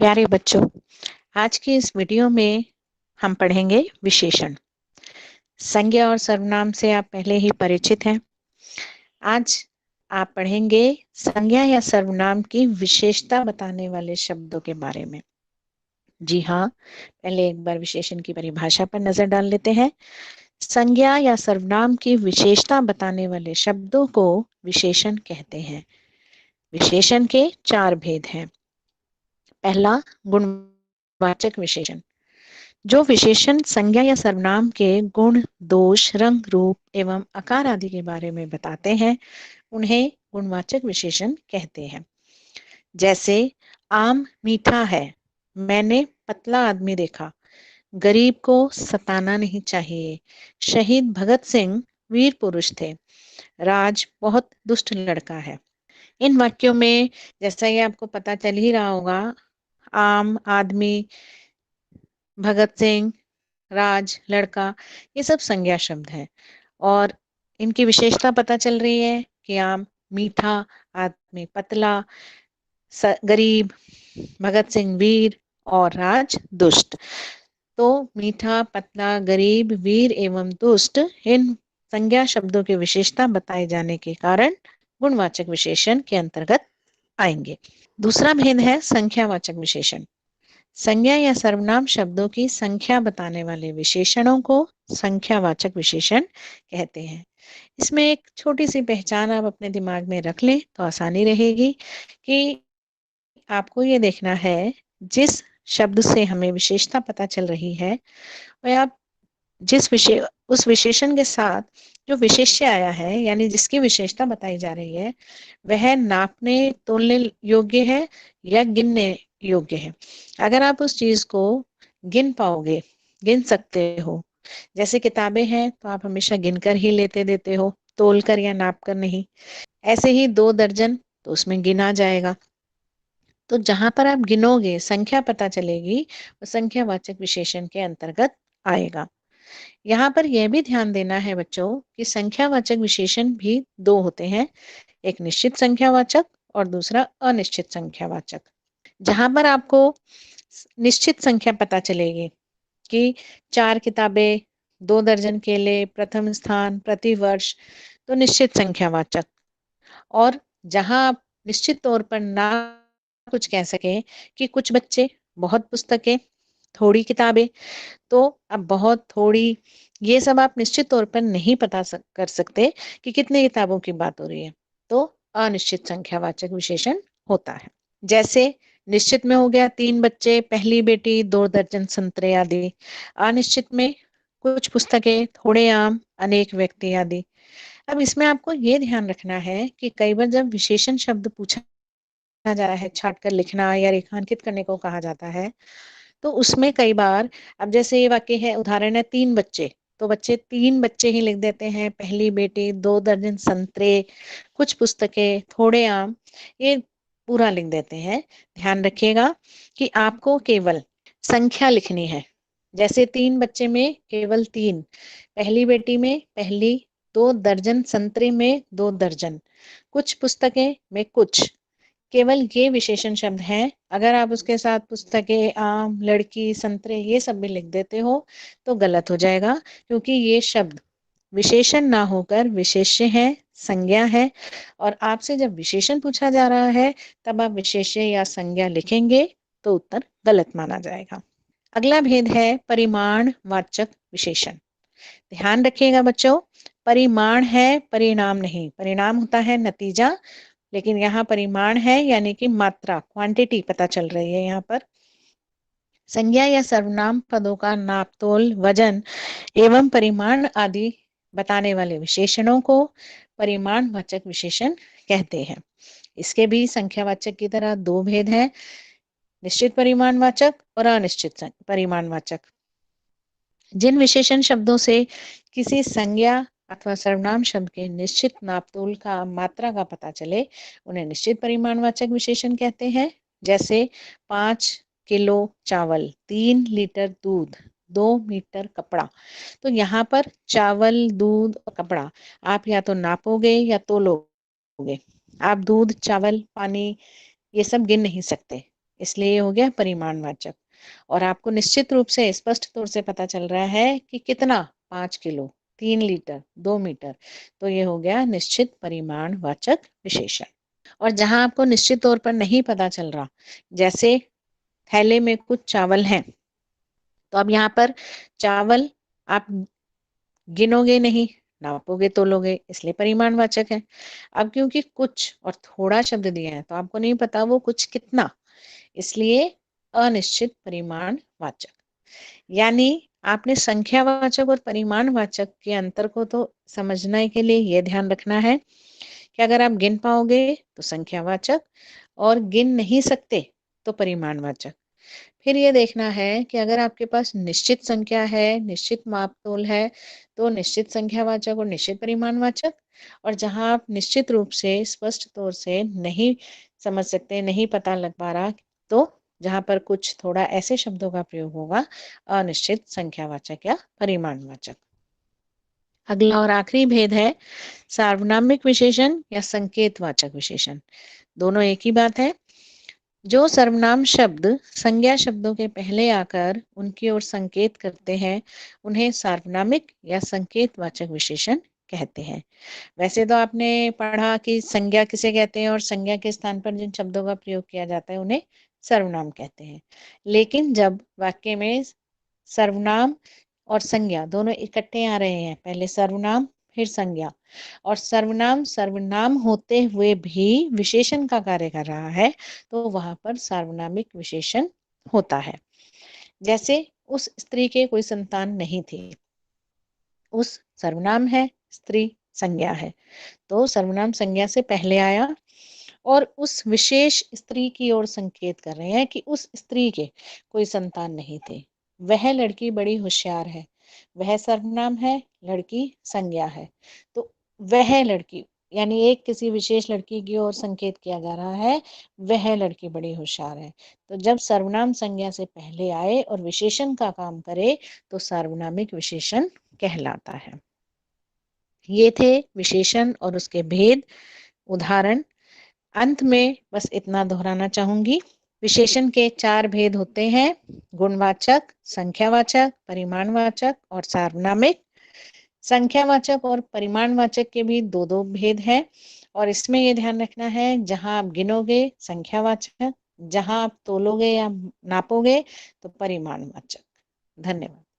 प्यारे बच्चों, आज की इस वीडियो में हम पढ़ेंगे विशेषण। संज्ञा और सर्वनाम से आप पहले ही परिचित हैं। आज आप पढ़ेंगे संज्ञा या सर्वनाम की विशेषता बताने वाले शब्दों के बारे में। जी हाँ, पहले एक बार विशेषण की परिभाषा पर नजर डाल लेते हैं। संज्ञा या सर्वनाम की विशेषता बताने वाले शब्दों को विशेषण कहते हैं। विशेषण के 4 भेद हैं। पहला, गुणवाचक विशेषण। जो विशेषण संज्ञा या सर्वनाम के गुण, दोष, रंग, रूप एवं आकार आदि के बारे में बताते हैं, उन्हें गुणवाचक विशेषण कहते हैं। जैसे आम मीठा है, मैंने पतला आदमी देखा, गरीब को सताना नहीं चाहिए, शहीद भगत सिंह वीर पुरुष थे, राज बहुत दुष्ट लड़का है। इन वाक्यों में जैसा ही आपको पता चल ही रहा होगा, आम, आदमी, भगत सिंह, राज, लड़का, ये सब संज्ञा शब्द हैं। और इनकी विशेषता पता चल रही है कि आम मीठा, आदमी पतला, गरीब, भगत सिंह वीर और राज दुष्ट। तो मीठा, पतला, गरीब, वीर एवं दुष्ट इन संज्ञा शब्दों की विशेषता बताए जाने के कारण गुणवाचक विशेषण के अंतर्गत आएंगे। दूसरा भेद है संख्यावाचक विशेषण। संज्ञा या सर्वनाम शब्दों की संख्या बताने वाले विशेषणों को संख्यावाचक विशेषण कहते हैं। इसमें एक छोटी सी पहचान आप अपने दिमाग में रख लें तो आसानी रहेगी कि आपको ये देखना है जिस शब्द से हमें विशेषता पता चल रही है वह आप उस विशेषण के साथ जो विशेष्य आया है, यानी जिसकी विशेषता बताई जा रही है, वह नापने तोलने योग्य है या गिनने योग्य है। अगर आप उस चीज को गिन पाओगे, गिन सकते हो, जैसे किताबें हैं तो आप हमेशा गिनकर ही लेते देते हो, तोल कर या नाप कर नहीं। ऐसे ही 2 दर्जन तो उसमें गिना जाएगा। तो जहां पर आप गिनोगे, संख्या पता चलेगी, वो संख्यावाचक विशेषण के अंतर्गत आएगा। यहाँ पर यह भी ध्यान देना है बच्चों कि संख्यावाचक विशेषण भी 2 होते हैं, एक निश्चित संख्यावाचक और दूसरा अनिश्चित संख्यावाचक। जहां पर आपको निश्चित संख्या पता चलेगी कि 4 किताबें, 2 दर्जन केले, प्रथम स्थान, प्रति वर्ष, तो निश्चित संख्यावाचक। और जहां आप निश्चित तौर पर ना कुछ कह सके कि कुछ बच्चे, बहुत पुस्तकें, थोड़ी किताबें, तो अब बहुत, थोड़ी, ये सब आप निश्चित तौर पर नहीं कर सकते कि कितने किताबों की बात हो रही है, तो अनिश्चित संख्यावाचक विशेषण होता है। जैसे निश्चित में हो गया 3 बच्चे, पहली बेटी, 2 दर्जन संतरे आदि। अनिश्चित में कुछ पुस्तकें, थोड़े आम, अनेक व्यक्ति आदि। अब इसमें आपको ये ध्यान रखना है कि कई बार जब विशेषण शब्द पूछा जा रहा है, छाट कर लिखना या रेखांकित करने को कहा जाता है, तो उसमें कई बार, अब जैसे ये वाक्य है, उदाहरण है 3 बच्चे, तो बच्चे 3 बच्चे ही लिख देते हैं, पहली बेटी, 2 दर्जन संतरे, कुछ पुस्तकें, थोड़े आम, ये पूरा लिख देते हैं। ध्यान रखिएगा कि आपको केवल संख्या लिखनी है। जैसे 3 बच्चे में केवल 3, पहली बेटी में पहली, 2 दर्जन संतरे में 2 दर्जन, कुछ पुस्तकें में कुछ, केवल ये विशेषण शब्द हैं। अगर आप उसके साथ पुस्तकें, आम, लड़की, संतरे, ये सब भी लिख देते हो तो गलत हो जाएगा, क्योंकि ये शब्द विशेषण ना होकर विशेष्य है, संज्ञा है। और आपसे जब विशेषण पूछा जा रहा है तब आप विशेष्य या संज्ञा लिखेंगे तो उत्तर गलत माना जाएगा। अगला भेद है परिमाण वाचक विशेषण। ध्यान रखिएगा बच्चों, परिमाण है, परिणाम नहीं। परिणाम होता है नतीजा, लेकिन यहाँ परिमाण है, यानी कि मात्रा, क्वांटिटी पता चल रही है। यहाँ पर संज्ञा या सर्वनाम पदों का नापतोल, वजन एवं परिमाण आदि बताने वाले विशेषणों को परिमाणवाचक विशेषण कहते हैं। इसके भी संख्यावाचक की तरह 2 भेद हैं, निश्चित परिमाणवाचक और अनिश्चित परिमाणवाचक। जिन विशेषण शब्दों से किसी संज्ञा अथवा सर्वनाम शब्द के निश्चित नापतोल का, मात्रा का पता चले, उन्हें निश्चित परिमाणवाचक विशेषण कहते हैं। जैसे 5 किलो चावल, 3 लीटर दूध, 2 मीटर कपड़ा। तो यहाँ पर चावल, दूध और कपड़ा आप या तो नापोगे या तोलोगे। आप दूध, चावल, पानी, ये सब गिन नहीं सकते। इसलिए ये हो गया परिमाणवाचक। और आपको निश्चित रूप से स्पष्ट तौर से पता चल रहा है कि कितना, 5 किलो, 3 लीटर, 2 मीटर, तो ये हो गया निश्चित परिमाणवाचक विशेषण। और जहां आपको निश्चित तौर पर नहीं पता चल रहा, जैसे थैले में कुछ चावल हैं, तो अब यहाँ पर चावल आप गिनोगे नहीं, नापोगे तोलोगे, इसलिए परिमाणवाचक है। अब क्योंकि कुछ और थोड़ा शब्द दिया है तो आपको नहीं पता वो कुछ कितना, इसलिए अनिश्चित परिमाणवाचक। यानी आपने संख्यावाचक और परिमाणवाचक के अंतर को तो समझने के लिए यह ध्यान रखना है कि अगर आप गिन पाओगे तो संख्यावाचक, और गिन नहीं सकते तो परिमाणवाचक। फिर ये देखना है कि अगर आपके पास निश्चित संख्या है, निश्चित मापतोल है, तो निश्चित संख्यावाचक और निश्चित परिमाणवाचक। और जहां आप निश्चित रूप से स्पष्ट तौर से नहीं समझ सकते, नहीं पता लग पा रहा, तो जहां पर कुछ थोड़ा ऐसे शब्दों का प्रयोग होगा, अनिश्चित संख्यावाचक या परिमाणवाचक। अगला और आखिरी भेद है सार्वनामिक विशेषण या संकेतवाचक विशेषण। दोनों एक ही बात है। जो सर्वनाम शब्द संज्ञा शब्दों के पहले आकर उनकी ओर संकेत करते हैं, उन्हें सार्वनामिक या संकेतवाचक विशेषण कहते हैं। वैसे तो आपने पढ़ा कि संज्ञा किसे कहते हैं, और संज्ञा के स्थान पर जिन शब्दों का प्रयोग किया जाता है उन्हें सर्वनाम कहते हैं। लेकिन जब वाक्य में सर्वनाम और संज्ञा दोनों इकट्ठे आ रहे हैं, पहले सर्वनाम फिर संज्ञा, और सर्वनाम सर्वनाम होते हुए भी विशेषण का कार्य कर रहा है, तो वहां पर सार्वनामिक विशेषण होता है। जैसे उस स्त्री के कोई संतान नहीं थी, उस सर्वनाम है, स्त्री संज्ञा है, तो सर्वनाम संज्ञा से पहले आया और उस विशेष स्त्री की ओर संकेत कर रहे हैं कि उस स्त्री के कोई संतान नहीं थे। वह लड़की बड़ी होशियार है, वह सर्वनाम है, लड़की संज्ञा है। तो वह लड़की, यानी एक किसी विशेष लड़की की ओर संकेत किया जा रहा है, वह लड़की बड़ी होशियार है। तो जब सर्वनाम संज्ञा से पहले आए और विशेषण का काम करे, तो सार्वनामिक विशेषण कहलाता है। ये थे विशेषण और उसके भेद, उदाहरण। अंत में बस इतना दोहराना चाहूंगी, विशेषण के 4 भेद होते हैं: गुणवाचक, संख्यावाचक, परिमाणवाचक और सार्वनामिक। संख्यावाचक और परिमाणवाचक के भी 2-2 भेद हैं, और इसमें यह ध्यान रखना है, जहां आप गिनोगे संख्यावाचक, जहां आप तोलोगे या नापोगे तो परिमाणवाचक। धन्यवाद।